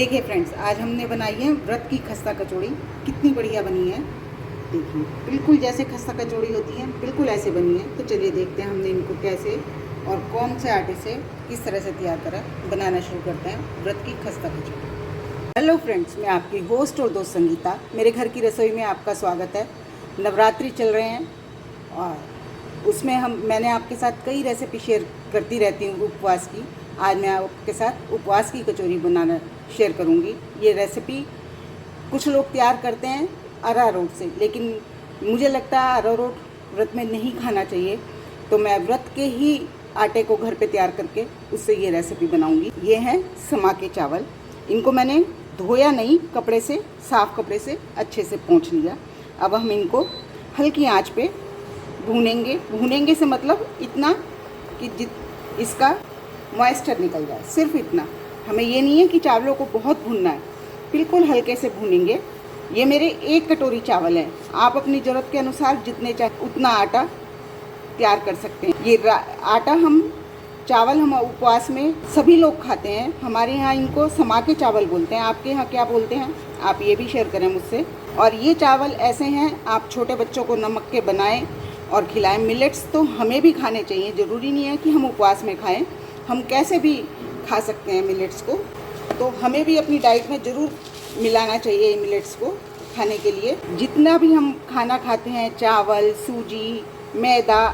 देखिए फ्रेंड्स, आज हमने बनाई है व्रत की खस्ता कचौड़ी। कितनी बढ़िया बनी है। देखिए, बिल्कुल जैसे खस्ता कचौड़ी होती है बिल्कुल ऐसे बनी है। तो चलिए देखते हैं हमने इनको कैसे और कौन से आटे से किस तरह से तैयार करा। बनाना शुरू करते हैं व्रत की खस्ता कचौड़ी। हेलो फ्रेंड्स, मैं आपकी होस्ट और दोस्त संगीता। मेरे घर की रसोई में आपका स्वागत है। नवरात्रि चल रहे हैं और उसमें मैंने आपके साथ कई रेसिपी शेयर करती रहती हूँ उपवास की। आज मैं आपके साथ उपवास की कचौरी बनाना शेयर करूँगी। ये रेसिपी कुछ लोग तैयार करते हैं अरारोट से, लेकिन मुझे लगता है अरारोट व्रत में नहीं खाना चाहिए। तो मैं व्रत के ही आटे को घर पे तैयार करके उससे ये रेसिपी बनाऊँगी। ये हैं समा के चावल। इनको मैंने धोया नहीं, कपड़े से, साफ़ कपड़े से अच्छे से पोंछ लिया। अब हम इनको हल्की आंच पे भूनेंगे। भूनेंगे से मतलब इतना कि इसका मॉइस्चर निकल जाए, सिर्फ इतना। हमें ये नहीं है कि चावलों को बहुत भूनना है, बिल्कुल हल्के से भूनेंगे। ये मेरे 1 कटोरी चावल हैं। आप अपनी ज़रूरत के अनुसार जितने चाहे उतना आटा तैयार कर सकते हैं। ये आटा चावल हम उपवास में सभी लोग खाते हैं। हमारे यहाँ इनको समा के चावल बोलते हैं। आपके यहाँ क्या बोलते हैं आप ये भी शेयर करें मुझसे। और ये चावल ऐसे हैं, आप छोटे बच्चों को नमक के बनाएं और खिलाएं। मिलेट्स तो हमें भी खाने चाहिए, ज़रूरी नहीं है कि हम उपवास में खाएं, हम कैसे भी खा सकते हैं मिलेट्स को। तो हमें भी अपनी डाइट में ज़रूर मिलाना चाहिए मिलेट्स को खाने के लिए। जितना भी हम खाना खाते हैं, चावल, सूजी, मैदा,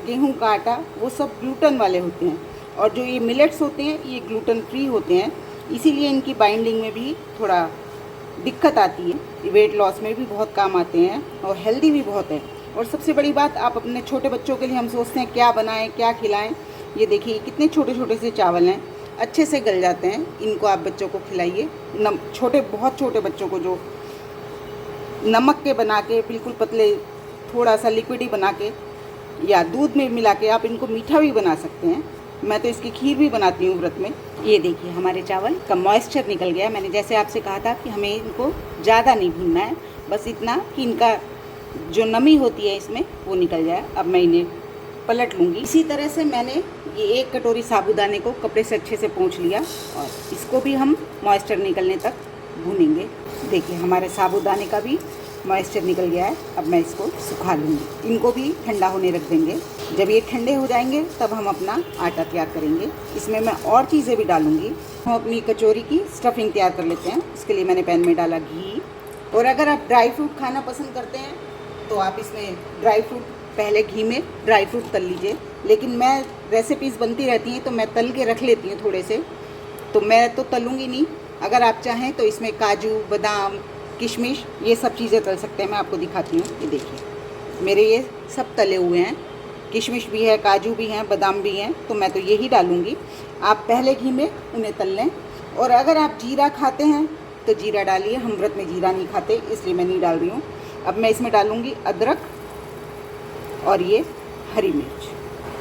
गेहूं का आटा, वो सब ग्लूटेन वाले होते हैं। और जो ये मिलेट्स होते हैं ये ग्लूटेन फ्री होते हैं, इसीलिए इनकी बाइंडिंग में भी थोड़ा दिक्कत आती है। वेट लॉस में भी बहुत काम आते हैं और हेल्दी भी बहुत है। और सबसे बड़ी बात, आप अपने छोटे बच्चों के लिए हम सोचते हैं क्या बनाएं, क्या खिलाएं। ये देखिए कितने छोटे छोटे से चावल हैं, अच्छे से गल जाते हैं। इनको आप बच्चों को खिलाइए। बहुत छोटे बच्चों को जो नमक के बना के बिल्कुल पतले, थोड़ा सा लिक्विडी बना के या दूध में मिला के आप इनको मीठा भी बना सकते हैं। मैं तो इसकी खीर भी बनाती हूँ व्रत में। ये देखिए हमारे चावल का मॉइस्चर निकल गया। मैंने जैसे आपसे कहा था कि हमें इनको ज़्यादा नहीं भूनना है, बस इतना कि इनका जो नमी होती है इसमें वो निकल जाए। अब मैं इन्हें पलट लूँगी। इसी तरह से मैंने ये 1 कटोरी साबूदाने को कपड़े से अच्छे से पोंछ लिया और इसको भी हम मॉइस्चर निकलने तक भूनेंगे। देखिए हमारे साबूदाने का भी मॉइस्चर निकल गया है। अब मैं इसको सुखा लूँगी। इनको भी ठंडा होने रख देंगे। जब ये ठंडे हो जाएंगे तब हम अपना आटा तैयार करेंगे। इसमें मैं और चीज़ें भी डालूँगी। हम अपनी कचौरी की स्टफिंग तैयार कर लेते हैं। इसके लिए मैंने पैन में डाला घी। और अगर आप ड्राई फ्रूट खाना पसंद करते हैं तो आप इसमें ड्राई फ्रूट पहले घी में ड्राई फ्रूट तल लीजिए। लेकिन मैं रेसिपीज़ बनती रहती हैं तो मैं तल के रख लेती हूँ थोड़े से, तो मैं तो तलूँगी नहीं। अगर आप चाहें तो इसमें काजू, बादाम, किशमिश, ये सब चीज़ें तल सकते हैं। मैं आपको दिखाती हूँ। ये देखिए मेरे ये सब तले हुए हैं। किशमिश भी है, काजू भी हैं, बादाम भी हैं, तो मैं तो यही डालूँगी। आप पहले घी में उन्हें तल लें। और अगर आप जीरा खाते हैं तो जीरा डालिए। हम व्रत में जीरा नहीं खाते, इसलिए मैं नहीं डाल रही हूँ। अब मैं इसमें डालूँगी अदरक और ये हरी मिर्च।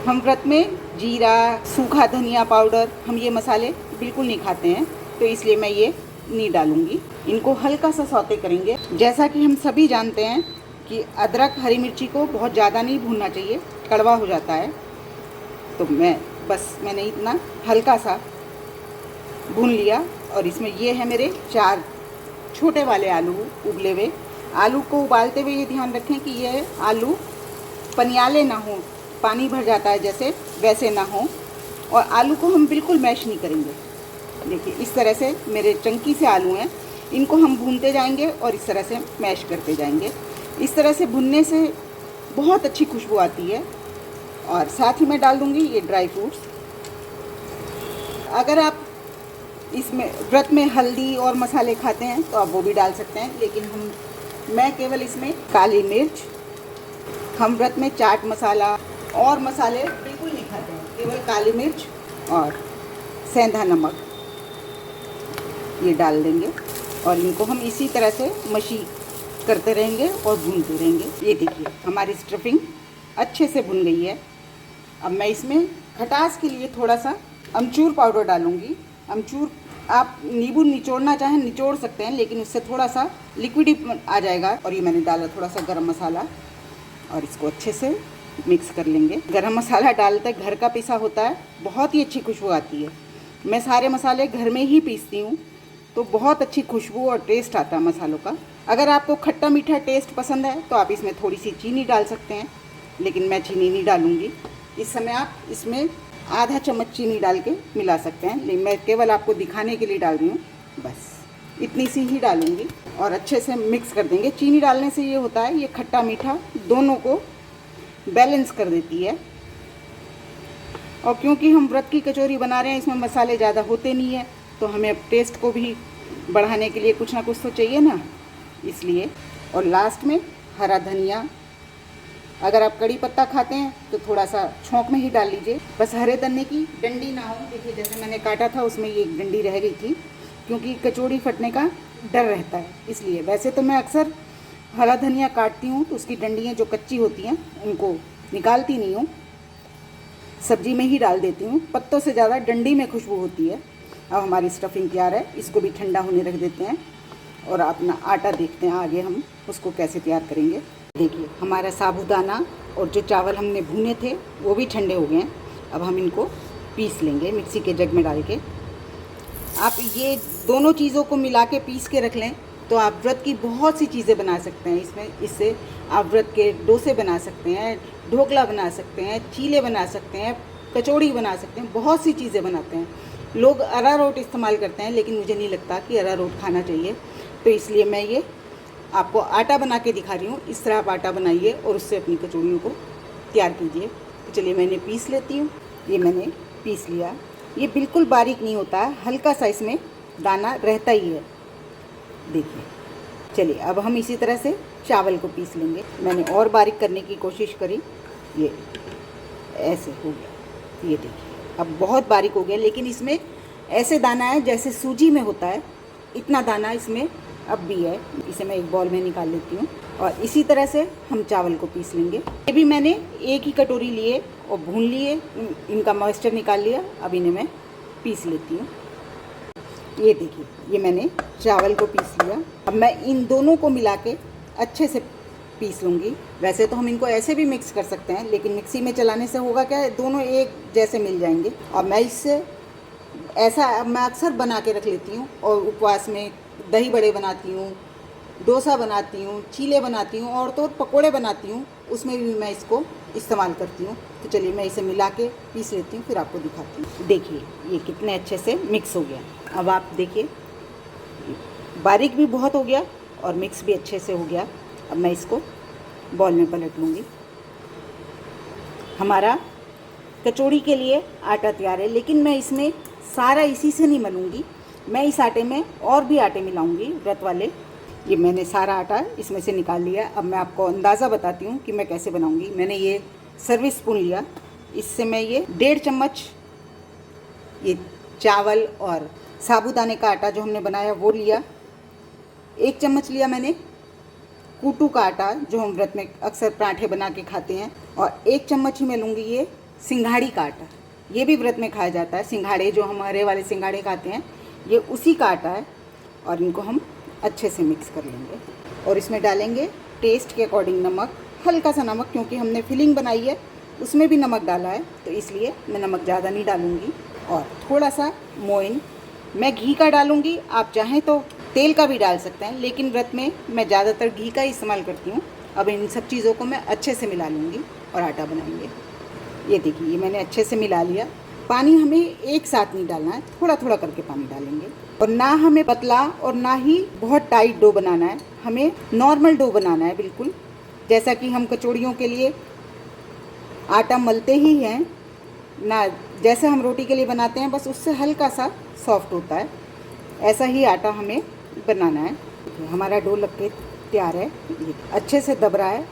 हम व्रत में जीरा, सूखा धनिया पाउडर, हम ये मसाले बिल्कुल नहीं खाते हैं, तो इसलिए मैं ये नहीं डालूँगी। इनको हल्का सा सौते करेंगे। जैसा कि हम सभी जानते हैं कि अदरक, हरी मिर्ची को बहुत ज़्यादा नहीं भूनना चाहिए, कड़वा हो जाता है। तो मैंने इतना हल्का सा भून लिया। और इसमें ये है मेरे 4 छोटे वाले आलू उबले हुए। आलू को उबालते हुए ये ध्यान रखें कि ये आलू पनियाले ना हो, पानी भर जाता है जैसे, वैसे ना हो। और आलू को हम बिल्कुल मैश नहीं करेंगे। देखिए इस तरह से मेरे चंकी से आलू हैं, इनको हम भूनते जाएंगे और इस तरह से मैश करते जाएंगे। इस तरह से भुनने से बहुत अच्छी खुशबू आती है। और साथ ही मैं डाल दूँगी ये ड्राई फ्रूट्स। अगर आप इसमें व्रत में हल्दी और मसाले खाते हैं तो आप वो भी डाल सकते हैं, लेकिन मैं केवल इसमें काली मिर्च, हम व्रत में चाट मसाला और मसाले बिल्कुल नहीं खाते हैं, केवल काली मिर्च और सेंधा नमक ये डाल देंगे। और इनको हम इसी तरह से मशी करते रहेंगे और भूनते रहेंगे। ये देखिए हमारी स्टफिंग अच्छे से भुन गई है। अब मैं इसमें खटास के लिए थोड़ा सा अमचूर पाउडर डालूँगी। अमचूर आप नींबू निचोड़ना चाहें निचोड़ सकते हैं, लेकिन उससे थोड़ा सा लिक्विड आ जाएगा। और ये मैंने डाला थोड़ा सा गरम मसाला और इसको अच्छे से मिक्स कर लेंगे। गरम मसाला डालते घर का पिसा होता है, बहुत ही अच्छी खुशबू आती है। मैं सारे मसाले घर में ही पीसती हूँ, तो बहुत अच्छी खुशबू और टेस्ट आता है मसालों का। अगर आपको खट्टा मीठा टेस्ट पसंद है तो आप इसमें थोड़ी सी चीनी डाल सकते हैं, लेकिन मैं चीनी नहीं डालूँगी। इस समय आप इसमें आधा चम्मच चीनी डाल के मिला सकते हैं, लेकिन मैं केवल आपको दिखाने के लिए डाल रही हूँ, बस इतनी सी ही डालूँगी और अच्छे से मिक्स कर देंगे। चीनी डालने से ये होता है, ये खट्टा मीठा दोनों को बैलेंस कर देती है। और क्योंकि हम व्रत की कचौरी बना रहे हैं, इसमें मसाले ज़्यादा होते नहीं है, तो हमें अब टेस्ट को भी बढ़ाने के लिए कुछ ना कुछ तो चाहिए ना, इसलिए। और लास्ट में हरा धनिया, अगर आप कड़ी पत्ता खाते हैं तो थोड़ा सा छोंक में ही डाल लीजिए, बस हरे धनिये की डंडी ना हो। देखिए जैसे मैंने काटा था उसमें ये एक डंडी रह गई थी, क्योंकि कचौड़ी फटने का डर रहता है, इसलिए। वैसे तो मैं अक्सर हरा धनिया काटती हूँ तो उसकी डंडियाँ जो कच्ची होती हैं उनको निकालती नहीं हूँ, सब्जी में ही डाल देती हूँ। पत्तों से ज़्यादा डंडी में खुशबू होती है। अब हमारी स्टफिंग तैयार है, इसको भी ठंडा होने रख देते हैं और अपना आटा देखते हैं आगे हम उसको कैसे तैयार करेंगे। देखिए हमारा साबूदाना और जो चावल हमने भुने थे वो भी ठंडे हो गए हैं। अब हम इनको पीस लेंगे मिक्सी के जग में डाल के। आप ये दोनों चीज़ों को मिला के पीस के रख लें तो आप व्रत की बहुत सी चीज़ें बना सकते हैं इसमें। इससे आप व्रत के डोसे बना सकते हैं, ढोकला बना सकते हैं, चीले बना सकते हैं, कचौड़ी बना सकते हैं, बहुत सी चीज़ें बनाते हैं। लोग अरारोट इस्तेमाल करते हैं, लेकिन मुझे नहीं लगता कि अरारोट खाना चाहिए, तो इसलिए मैं ये आपको आटा बना के दिखा रही हूँ। इस तरह आप आटा बनाइए और उससे अपनी कचौड़ियों को तैयार कीजिए। तो चलिए मैंने पीस लेती हूँ। ये मैंने पीस लिया। ये बिल्कुल बारीक नहीं होता है, हल्का सा इसमें दाना रहता ही है। देखिए चलिए अब हम इसी तरह से चावल को पीस लेंगे। मैंने और बारीक करने की कोशिश करी, ये ऐसे हो गया। ये देखिए अब बहुत बारीक हो गया, लेकिन इसमें ऐसे दाना है जैसे सूजी में होता है, इतना दाना इसमें अब भी है। इसे मैं एक बॉल में निकाल लेती हूँ और इसी तरह से हम चावल को पीस लेंगे। ये भी मैंने एक ही कटोरी लिए और भून लिए, इनका मॉइस्चर निकाल लिया। अब इन्हें मैं पीस लेती हूँ। ये देखिए ये मैंने चावल को पीस लिया। अब मैं इन दोनों को मिला के अच्छे से पीस लूँगी। वैसे तो हम इनको ऐसे भी मिक्स कर सकते हैं, लेकिन मिक्सी में चलाने से होगा क्या, दोनों एक जैसे मिल जाएंगे। और मैं इससे ऐसा मैं अक्सर बना के रख लेती हूँ और उपवास में दही बड़े बनाती हूँ, डोसा बनाती हूँ, चीले बनाती हूँ और तो पकोड़े बनाती हूँ, उसमें भी मैं इसको इस्तेमाल करती हूँ। तो चलिए मैं इसे मिला के पीस लेती हूँ, फिर आपको दिखाती हूँ। देखिए ये कितने अच्छे से मिक्स हो गया। अब आप देखिए बारीक भी बहुत हो गया और मिक्स भी अच्छे से हो गया। अब मैं इसको बॉल में पलट लूँगी। हमारा कचौड़ी के लिए आटा तैयार है, लेकिन मैं इसमें सारा इसी से नहीं मलूँगी, मैं इस आटे में और भी आटे मिलाऊंगी व्रत वाले। ये मैंने सारा आटा इसमें से निकाल लिया। अब मैं आपको अंदाज़ा बताती हूँ कि मैं कैसे बनाऊंगी। मैंने ये सर्विस स्पून लिया, इससे मैं ये 1.5 चम्मच ये चावल और साबूदाने का आटा जो हमने बनाया वो लिया। 1 चम्मच लिया मैंने कूटू का आटा, जो हम व्रत में अक्सर पराठे बना के खाते हैं, और 1 चम्मच ही मैं लूँगी ये सिंघाड़ी का आटा। ये भी व्रत में खाया जाता है, सिंघाड़े जो हमारे वाले सिंघाड़े खाते हैं, ये उसी का आटा है। और इनको हम अच्छे से मिक्स कर लेंगे और इसमें डालेंगे टेस्ट के अकॉर्डिंग नमक, हल्का सा नमक, क्योंकि हमने फिलिंग बनाई है उसमें भी नमक डाला है, तो इसलिए मैं नमक ज़्यादा नहीं डालूँगी। और थोड़ा सा मोइन, मैं घी का डालूँगी, आप चाहें तो तेल का भी डाल सकते हैं, लेकिन व्रत में मैं ज़्यादातर घी का ही इस्तेमाल करती हूँ। अब इन सब चीज़ों को मैं अच्छे से मिला लूँगी और आटा बनाएंगे। ये देखिए ये मैंने अच्छे से मिला लिया। पानी हमें एक साथ नहीं डालना है, थोड़ा थोड़ा करके पानी डालेंगे। और ना हमें पतला और ना ही बहुत टाइट डो बनाना है, हमें नॉर्मल डो बनाना है, बिल्कुल जैसा कि हम कचौड़ियों के लिए आटा मलते ही हैं ना, जैसे हम रोटी के लिए बनाते हैं, बस उससे हल्का सा सॉफ्ट होता है, ऐसा ही आटा हमें बनाना है। हमारा डो लग के तैयार है, अच्छे से दब रहा है।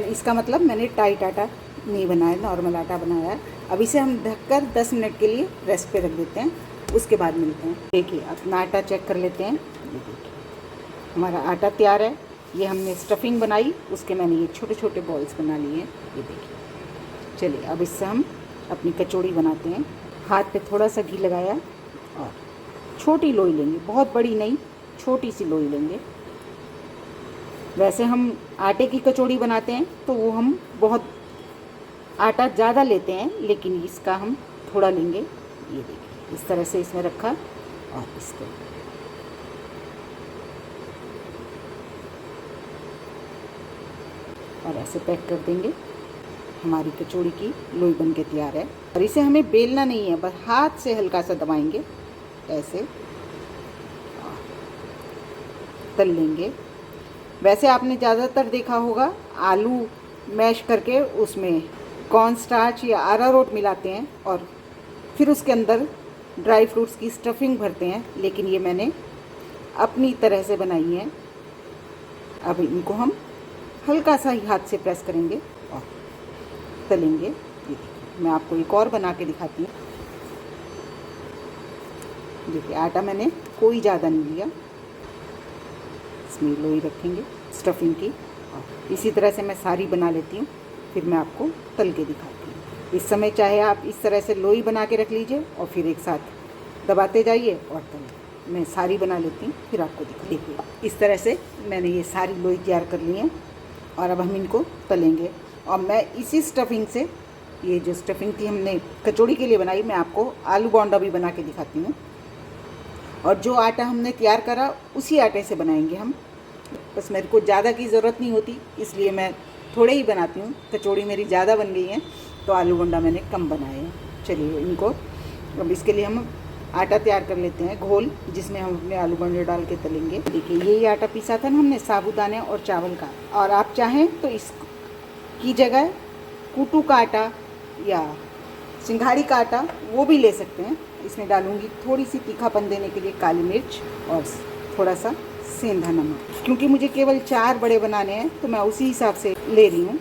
इसका मतलब मैंने टाइट आटा नहीं बनाया, नॉर्मल आटा बनाया है। अब इसे हम ढककर 10 मिनट के लिए रेस्ट पे रख देते हैं, उसके बाद मिलते हैं। देखिए अपना आटा चेक कर लेते हैं। ये देखिए हमारा आटा तैयार है। ये हमने स्टफिंग बनाई, उसके मैंने ये छोटे छोटे बॉल्स बना लिए हैं। ये देखिए चलिए अब इससे हम अपनी कचौड़ी बनाते हैं। हाथ पे थोड़ा सा घी लगाया और छोटी लोई लेंगे, बहुत बड़ी नहीं, छोटी सी लोई लेंगे। वैसे हम आटे की कचौड़ी बनाते हैं तो वो हम बहुत आटा ज़्यादा लेते हैं, लेकिन इसका हम थोड़ा लेंगे। ये देखिए इस तरह से इसमें रखा और इसको और ऐसे पैक कर देंगे। हमारी कचौड़ी की लोई बन के तैयार है। और इसे हमें बेलना नहीं है, बस हाथ से हल्का सा दबाएंगे, ऐसे तल लेंगे। वैसे आपने ज़्यादातर देखा होगा आलू मैश करके उसमें कॉर्न स्टार्च या अरारोट मिलाते हैं और फिर उसके अंदर ड्राई फ्रूट्स की स्टफिंग भरते हैं, लेकिन ये मैंने अपनी तरह से बनाई है। अब इनको हम हल्का सा ही हाथ से प्रेस करेंगे और तलेंगे। ये देखिए, मैं आपको एक और बना के दिखाती हूँ। देखिए, आटा मैंने कोई ज़्यादा नहीं लिया, इसमें लोई रखेंगे स्टफिंग की और इसी तरह से मैं सारी बना लेती हूँ, फिर मैं आपको तल के दिखाती हूँ। इस समय चाहे आप इस तरह से लोई बना के रख लीजिए और फिर एक साथ दबाते जाइए और तलें। मैं सारी बना लेती हूँ, फिर आपको देखिए इस तरह से मैंने ये सारी लोई तैयार कर ली है और अब हम इनको तलेंगे। और मैं इसी स्टफिंग से, ये जो स्टफिंग थी हमने कचौड़ी के लिए बनाई, मैं आपको आलू बोंडा भी बना के दिखाती हूँ। और जो आटा हमने तैयार करा उसी आटे से बनाएंगे हम। बस मेरे को ज़्यादा की ज़रूरत नहीं होती, इसलिए मैं थोड़े ही बनाती हूँ। कचौड़ी मेरी ज़्यादा बन गई है तो आलू बोंडा मैंने कम बनाए हैं। चलिए इनको अब इसके लिए हम आटा तैयार कर लेते हैं, घोल, जिसमें हम अपने आलू बोंडे डाल के तलेंगे। देखिए, यही आटा पीसा था ना हमने साबूदाने और चावल का। और आप चाहें तो इसकी जगह कूटू का आटा या सिंघाड़ी का आटा वो भी ले सकते हैं। इसमें डालूंगी थोड़ी सी तीखापन देने के लिए काली मिर्च और थोड़ा सा सेंधा नमक। क्योंकि मुझे केवल 4 बड़े बनाने हैं तो मैं उसी हिसाब से ले रही हूँ,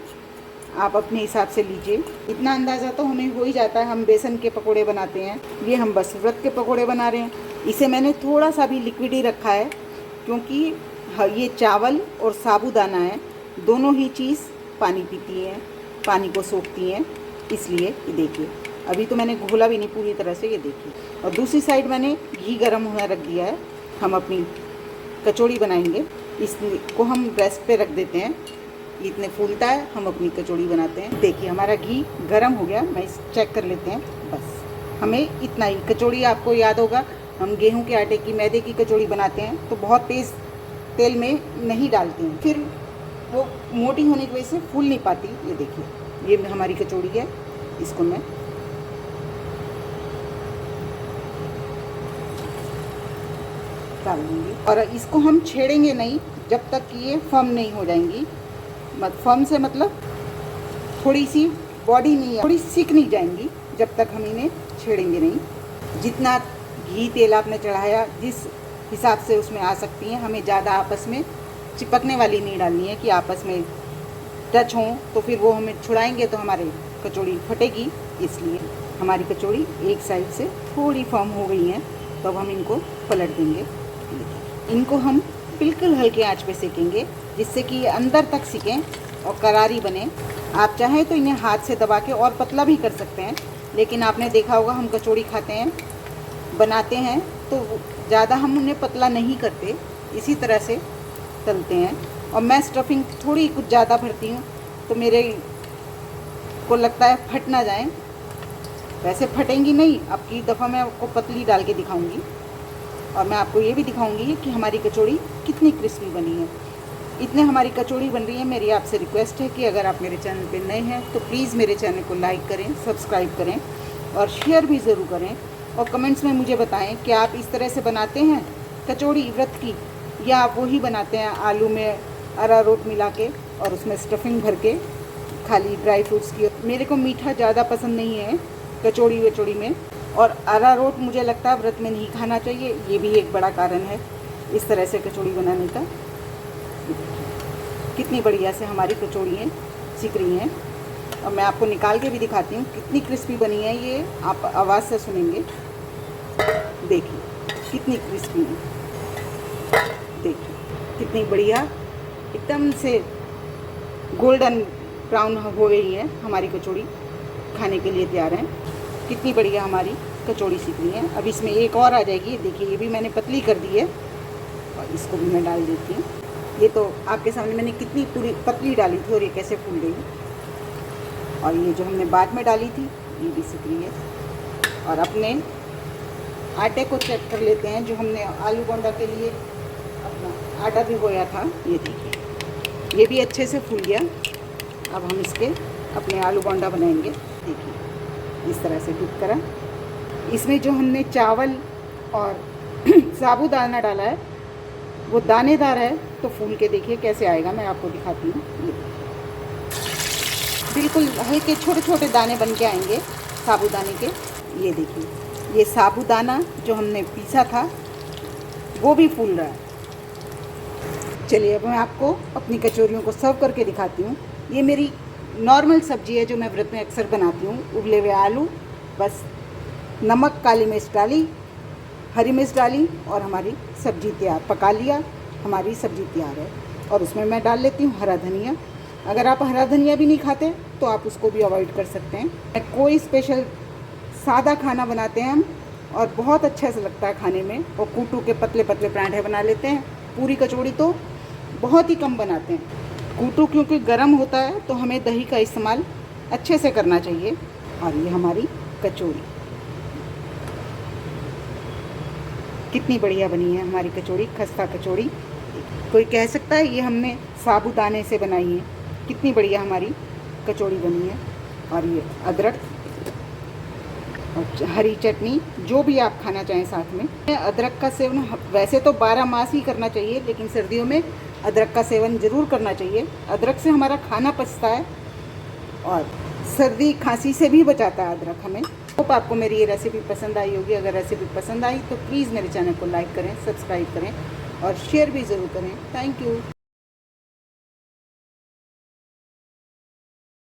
आप अपने हिसाब से लीजिए। इतना अंदाज़ा तो हमें हो ही जाता है। हम बेसन के पकोड़े बनाते हैं, ये हम बस व्रत के पकोड़े बना रहे हैं। इसे मैंने थोड़ा सा भी लिक्विड ही रखा है, क्योंकि ये चावल और साबूदाना है, दोनों ही चीज़ पानी पीती हैं, पानी को सोखती हैं, इसलिए ये देखिए अभी तो मैंने घोला भी नहीं पूरी तरह से, ये देखिए। और दूसरी साइड मैंने घी गर्म होना रख दिया है। हम अपनी कचौड़ी बनाएंगे, इसको हम रेस्ट पे रख देते हैं, इतने फूलता है, हम अपनी कचौड़ी बनाते हैं। देखिए हमारा घी गर्म हो गया, मैं इस चेक कर लेते हैं। बस हमें इतना ही। कचौड़ी आपको याद होगा हम गेहूं के आटे की, मैदे की कचौड़ी बनाते हैं तो बहुत तेज़ तेल में नहीं डालते हैं, फिर वो मोटी होने की वजह से फूल नहीं पाती। ये देखिए ये हमारी कचौड़ी है, इसको मैं डाल दूँगी। और इसको हम छेड़ेंगे नहीं जब तक कि ये फर्म नहीं हो जाएंगी। फर्म से मतलब थोड़ी सी बॉडी नहीं, थोड़ी सीख नहीं जाएंगी जब तक हम इन्हें छेड़ेंगे नहीं। जितना घी तेल आपने चढ़ाया जिस हिसाब से उसमें आ सकती हैं, हमें ज़्यादा आपस में चिपकने वाली नहीं डालनी है कि आपस में टच हों तो फिर वो हमें छुड़ाएंगे तो हमारी कचौड़ी फटेगी। इसलिए हमारी कचौड़ी एक साइड से थोड़ी फर्म हो गई है, तो अब हम इनको पलट देंगे। इनको हम बिल्कुल हल्के आंच पे सेकेंगे, जिससे कि ये अंदर तक सिकें और करारी बने। आप चाहें तो इन्हें हाथ से दबा के और पतला भी कर सकते हैं, लेकिन आपने देखा होगा हम कचौड़ी खाते हैं, बनाते हैं तो ज़्यादा हम उन्हें पतला नहीं करते, इसी तरह से तलते हैं। और मैं स्टफिंग थोड़ी कुछ ज़्यादा भरती हूँ तो मेरे को लगता है फट ना जाए। वैसे फटेंगी नहीं, अब की दफ़ा मैं आपको पतली डाल के दिखाऊंगी और मैं आपको ये भी दिखाऊंगी कि हमारी कचौड़ी कितनी क्रिस्पी बनी है। इतने हमारी कचौड़ी बन रही है। मेरी आपसे रिक्वेस्ट है कि अगर आप मेरे चैनल पे नए हैं तो प्लीज़ मेरे चैनल को लाइक करें, सब्सक्राइब करें और शेयर भी ज़रूर करें। और कमेंट्स में मुझे बताएं कि आप इस तरह से बनाते हैं कचौड़ी व्रत की, या आप वही बनाते हैं आलू में अरारोट मिला के और उसमें स्टफिंग भर के खाली ड्राई फ्रूट्स की। मेरे को मीठा ज़्यादा पसंद नहीं है कचौड़ी वचौड़ी में, और अरारोट मुझे लगता है व्रत में नहीं खाना चाहिए, ये भी एक बड़ा कारण है इस तरह से कचौड़ी बनाने का। कितनी बढ़िया से हमारी कचौड़ियाँ सीख रही हैं और मैं आपको निकाल के भी दिखाती हूँ कितनी क्रिस्पी बनी है। ये आप आवाज़ से सुनेंगे, देखिए कितनी क्रिस्पी है, देखिए कितनी बढ़िया एकदम से गोल्डन ब्राउन हो गई है हमारी कचौड़ी, खाने के लिए तैयार है। कितनी बढ़िया हमारी कचौड़ी सीख रही है। अब इसमें एक और आ जाएगी, देखिए ये भी मैंने पतली कर दी है और इसको भी मैं डाल देती हूँ। ये तो आपके सामने मैंने कितनी पूरी पतली डाली थी और ये कैसे फूल गई। और ये जो हमने बाद में डाली थी ये भी सीख रही है। और अपने आटे को चेक कर लेते हैं, जो हमने आलू बोंडा के लिए अपना आटा भिगोया था। ये देखिए, ये भी अच्छे से फूल गया। अब हम इसके अपने आलू बोंडा बनाएंगे। देखिए इस तरह से डिप करा। इसमें जो हमने चावल और साबूदाना डाला है वो दानेदार है, तो फूल के देखिए कैसे आएगा, मैं आपको दिखाती हूँ। ये बिल्कुल हल्के छोटे छोटे दाने बन के आएंगे साबूदाने के। ये देखिए, ये साबूदाना जो हमने पीसा था वो भी फूल रहा है। चलिए अब मैं आपको अपनी कचौरियों को सर्व करके दिखाती हूँ। ये मेरी नॉर्मल सब्जी है जो मैं व्रत में अक्सर बनाती हूँ। उबले हुए आलू, बस नमक, काली मिर्च डाली, हरी मिर्च डाली और हमारी सब्जी तैयार। पका लिया, हमारी सब्जी तैयार है। और उसमें मैं डाल लेती हूँ हरा धनिया। अगर आप हरा धनिया भी नहीं खाते तो आप उसको भी अवॉइड कर सकते हैं। कोई स्पेशल सादा खाना बनाते हैं हम, और बहुत अच्छा से लगता है खाने में। और कूटू के पतले पतले पराठे बना लेते हैं। पूरी कचौड़ी तो बहुत ही कम बनाते हैं। कूटू क्योंकि गर्म होता है तो हमें दही का इस्तेमाल अच्छे से करना चाहिए। और ये हमारी कचौड़ी कितनी बढ़िया बनी है, हमारी कचौड़ी, खस्ता कचौड़ी। कोई कह सकता है ये हमने साबूदाने से बनाई है। कितनी बढ़िया हमारी कचौड़ी बनी है। और ये अदरक और हरी चटनी, जो भी आप खाना चाहें साथ में। अदरक का सेवन वैसे तो 12 मास ही करना चाहिए, लेकिन सर्दियों में अदरक का सेवन ज़रूर करना चाहिए। अदरक से हमारा खाना पचता है और सर्दी खांसी से भी बचाता है अदरक हमें। होप आपको मेरी ये रेसिपी पसंद आई होगी। अगर रेसिपी पसंद आई तो प्लीज़ मेरे चैनल को लाइक करें, सब्सक्राइब करें और शेयर भी ज़रूर करें। Thank you.